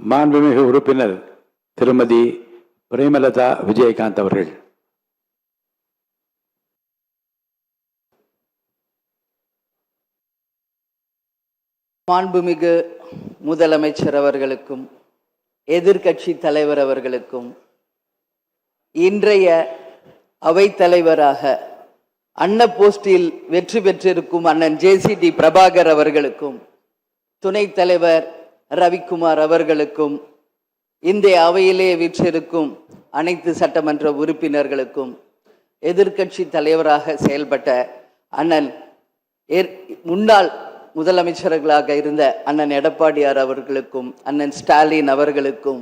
மாண்புமிகு உறுப்பினர் திருமதி பிரேமலதா விஜயகாந்த் அவர்கள். மாண்புமிகு முதலமைச்சர் அவர்களுக்கும் எதிர்கட்சி தலைவர் அவர்களுக்கும் இன்றைய அவைத்தலைவராக அன்ன போஸ்டில் வெற்றி பெற்றிருக்கும் அண்ணன் JCD பிரபாகர் அவர்களுக்கும் துணைத் தலைவர் ரவிக்குமார் அவர்களுக்கும் இந்த அவையிலே வீற்றிருக்கும் அனைத்து சட்டமன்ற உறுப்பினர்களுக்கும் எதிர்கட்சி தலைவராக செயல்பட்ட அண்ணன் முன்னாள் முதலமைச்சர்களாக இருந்த அண்ணன் எடப்பாடியார் அவர்களுக்கும் அண்ணன் ஸ்டாலின் அவர்களுக்கும்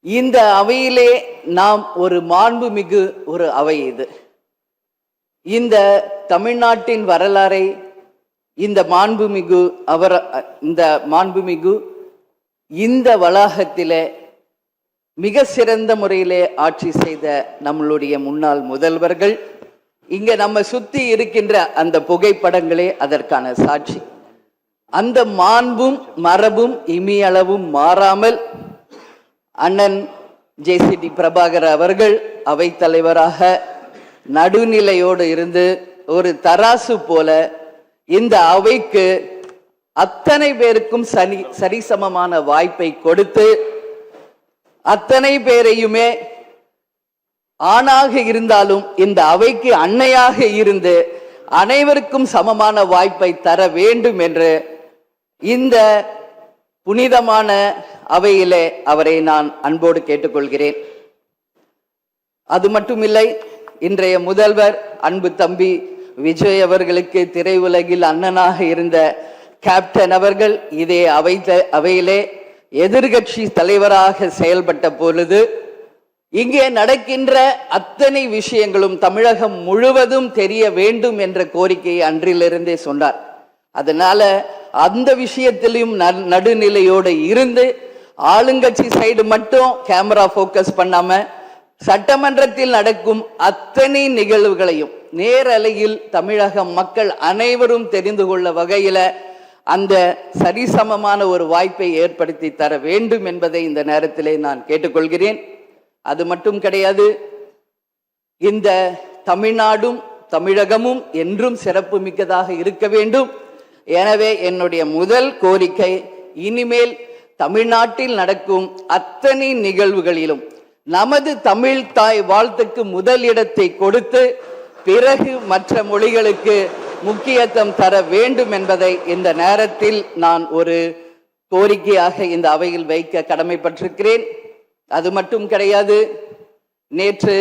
இந்த அவையிலே நாம் ஒரு மாண்புமிகு ஒரு அவை இது. இந்த தமிழ்நாட்டின் வரலாறை இந்த மாண்புமிகு இந்த வளாகத்திலே மிக சிறந்த முறையிலே ஆட்சி செய்த நம்மளுடைய முன்னாள் முதல்வர்கள் இங்க நம்ம சுத்தி இருக்கின்ற அந்த புகைப்படங்களே அதற்கான சாட்சி. அந்த மாண்பும் மரபும் இமியளவும் மாறாமல் அண்ணன் JCD பிரபாகர் அவர்கள் அவைத்தலைவராக நடுநிலையோடு இருந்து ஒரு தராசு போல இந்த அவைக்கு அத்தனை பேருக்கும் சரிசமமான வாய்ப்பை கொடுத்து அத்தனை பேரையுமே ஆணாக இருந்தாலும் இந்த அவைக்கு அன்னையாக இருந்து அனைவருக்கும் சமமான வாய்ப்பை தர வேண்டும் என்று இந்த புனிதமான அவையிலே அவரை நான் அன்போடு கேட்டுக்கொள்கிறேன். அது மட்டுமில்லை, இன்றைய முதல்வர் அன்பு தம்பி விஜய் அவர்களுக்கு திரையுலகில் அண்ணனாக இருந்த கேப்டன் அவர்கள் இதே அவையிலே எதிர்கட்சி தலைவராக செயல்பட்ட பொழுது இங்கே நடக்கின்ற அத்தனை விஷயங்களும் தமிழகம் முழுவதும் தெரிய வேண்டும் என்ற கோரிக்கையை அன்றிலிருந்தே சொன்னார். அதனால அந்த விஷயத்திலும் நடுநிலையோடு இருந்து ஆளுங்கட்சி சைடு மட்டும் கேமரா போக்கஸ் பண்ணாம சட்டமன்றத்தில் நடக்கும் அத்தனை நிகழ்வுகளையும் நேரலையில் தமிழக மக்கள் அனைவரும் தெரிந்து கொள்ள வகையில அந்த சரிசமமான ஒரு வாய்ப்பை ஏற்படுத்தி தர வேண்டும் என்பதை இந்த நேரத்திலே நான் கேட்டுக்கொள்கிறேன். அது மட்டும் கிடையாது, இந்த தமிழ்நாடும் தமிழகமும் என்றும் சிறப்பு மிக்கதாக இருக்க வேண்டும். எனவே என்னுடைய முதல் கோரிக்கை, இனிமேல் தமிழ்நாட்டில் நடக்கும் அத்தனை நிகழ்வுகளிலும் நமது தமிழ் தாய் வாழ்த்துக்கு முதல் இடத்தை கொடுத்து பிறகு மற்ற மொழிகளுக்கு முக்கியத்துவம் தர வேண்டும் என்பதை இந்த நேரத்தில் நான் ஒரு கோரிக்கையாக இந்த அவையில் வைக்க கடமைப்பட்டிருக்கிறேன். அது மட்டும் கிடையாது, நேற்று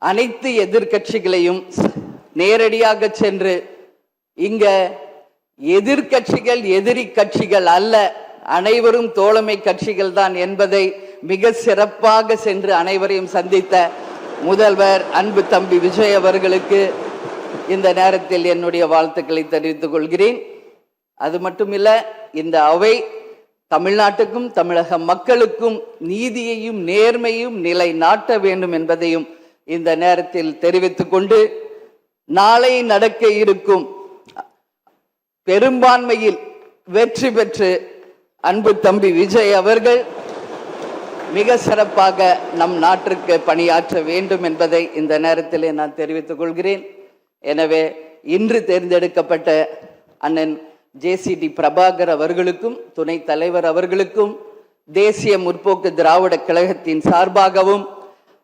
அனைத்து எதிர்கட்சிகளையும் நேரடியாக சென்று இங்க எதிர்கட்சிகள் எதிரி கட்சிகள் அல்ல, அனைவரும் தோழமை கட்சிகள் தான் என்பதை மிக சிறப்பாக சென்று அனைவரையும் சந்தித்த முதல்வர் அன்பு தம்பி விஜய் அவர்களுக்கு இந்த நேரத்தில் என்னுடைய வாழ்த்துக்களை தெரிவித்துக் கொள்கிறேன். அது மட்டுமில்ல, இந்த அவை தமிழ்நாட்டுக்கும் தமிழக மக்களுக்கும் நீதியையும் நேர்மையும் நிலைநாட்ட வேண்டும் என்பதையும் இந்த நேரத்தில் தெரிவித்துக் கொண்டு, நாளை நடக்க இருக்கும் பெரும்பான்மையில் வெற்றி பெற்று அன்பு தம்பி விஜய் அவர்கள் மிக சிறப்பாக நம் நாட்டிற்கு பணியாற்ற வேண்டும் என்பதை இந்த நேரத்திலே நான் தெரிவித்துக் கொள்கிறேன். எனவே இன்று தேர்ந்தெடுக்கப்பட்ட அண்ணன் JCD பிரபாகர் அவர்களுக்கும் துணைத் தலைவர் அவர்களுக்கும் தேசிய முற்போக்கு திராவிட கழகத்தின் சார்பாகவும்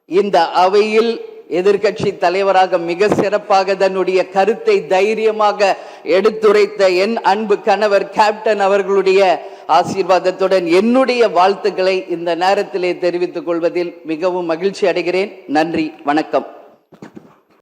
இந்த அவையில் எதிர்கட்சி தலைவராக மிக சிறப்பாக தன்னுடைய கருத்தை தைரியமாக எடுத்துரைத்த என் அன்பு கணவர் கேப்டன் அவர்களுடைய ஆசீர்வாதத்துடன் என்னுடைய வாழ்த்துக்களை இந்த நேரத்திலே தெரிவித்துக் கொள்வதில் மிகவும் மகிழ்ச்சி அடைகிறேன். நன்றி, வணக்கம்.